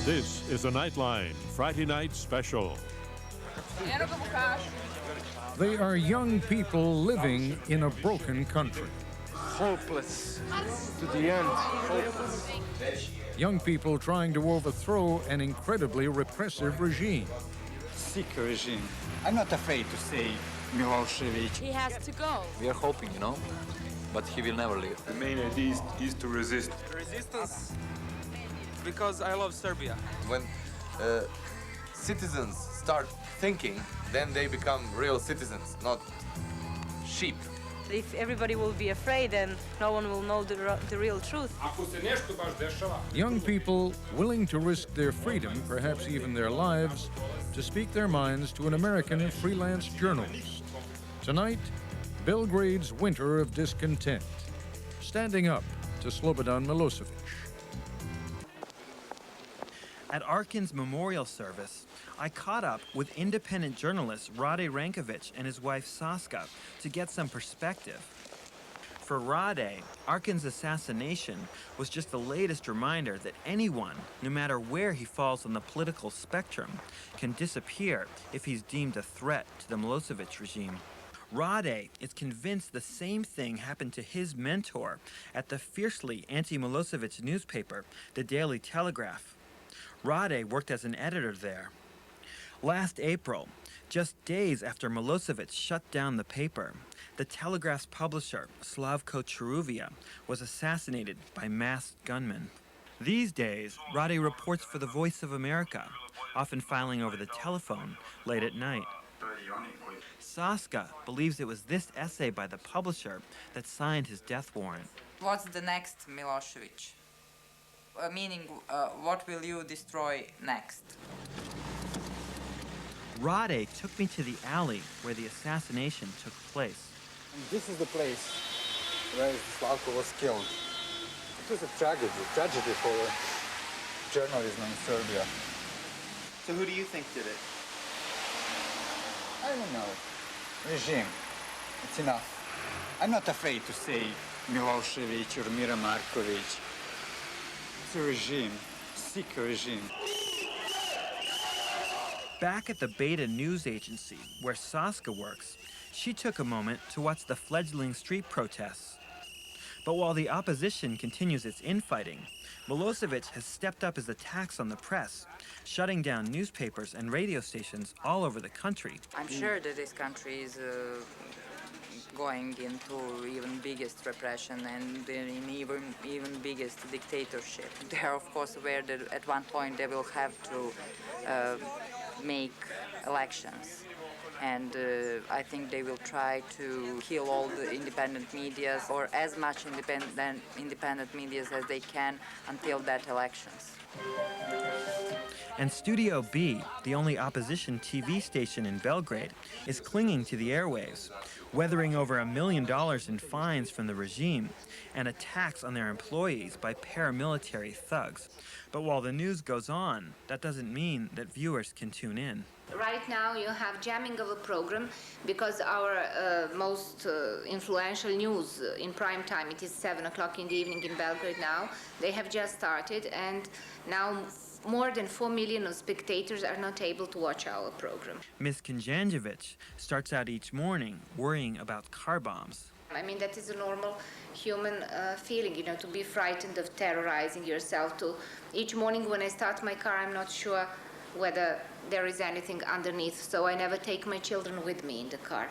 This is a Nightline Friday night special. They are young people living in a broken country. Hopeless. To the end, hopeless. Young people trying to overthrow an incredibly repressive regime. Sick regime. I'm not afraid to say Milosevic. He has to go. We are hoping, but he will never leave. The main idea is to resist. Resistance, because I love Serbia. When citizens start thinking, then they become real citizens, not sheep. If everybody will be afraid, then no one will know the real truth. Young people willing to risk their freedom, perhaps even their lives, to speak their minds to an American freelance journalist. Tonight, Belgrade's winter of discontent. Standing up to Slobodan Milosevic. At Arkin's memorial service, I caught up with independent journalist Rade Rankovic and his wife Saska to get some perspective. For Rade, Arkin's assassination was just the latest reminder that anyone, no matter where he falls on the political spectrum, can disappear if he's deemed a threat to the Milosevic regime. Rade is convinced the same thing happened to his mentor at the fiercely anti-Milosevic newspaper, the Daily Telegraph. Rade worked as an editor there. Last April, just days after Milosevic shut down the paper, the Telegraph's publisher, Slavko Cheruvia, was assassinated by masked gunmen. These days, Rade reports for the Voice of America, often filing over the telephone late at night. Saska believes it was this essay by the publisher that signed his death warrant. What's the next Milosevic? Meaning, what will you destroy next? Rade took me to the alley where the assassination took place. And this is the place where Slavko was killed. It was a tragedy for journalism in Serbia. So who do you think did it? I don't know. Regime. It's enough. I'm not afraid to say Milosevic or Mira Markovic. It's a regime. Sick regime. Back at the Beta news agency, where Saska works, she took a moment to watch the fledgling street protests. But while the opposition continues its infighting, Milosevic has stepped up his attacks on the press, shutting down newspapers and radio stations all over the country. I'm sure that this country is going into even biggest repression and in even biggest dictatorship. They are of course aware that at one point they will have to make elections. And I think they will try to kill all the independent medias or as much independent medias as they can until that elections. And Studio B, the only opposition TV station in Belgrade, is clinging to the airwaves, weathering over $1 million in fines from the regime and attacks on their employees by paramilitary thugs. But while the news goes on, that doesn't mean that viewers can tune in. Right now you have jamming of a program because our most influential news in prime time, it is 7 o'clock in the evening in Belgrade now. They have just started and now more than 4 million of spectators are not able to watch our program. Ms. Kinjanjevic starts out each morning worrying about car bombs. I mean, that is a normal human feeling, to be frightened of terrorizing yourself. Each morning when I start my car, I'm not sure whether there is anything underneath, so I never take my children with me in the car.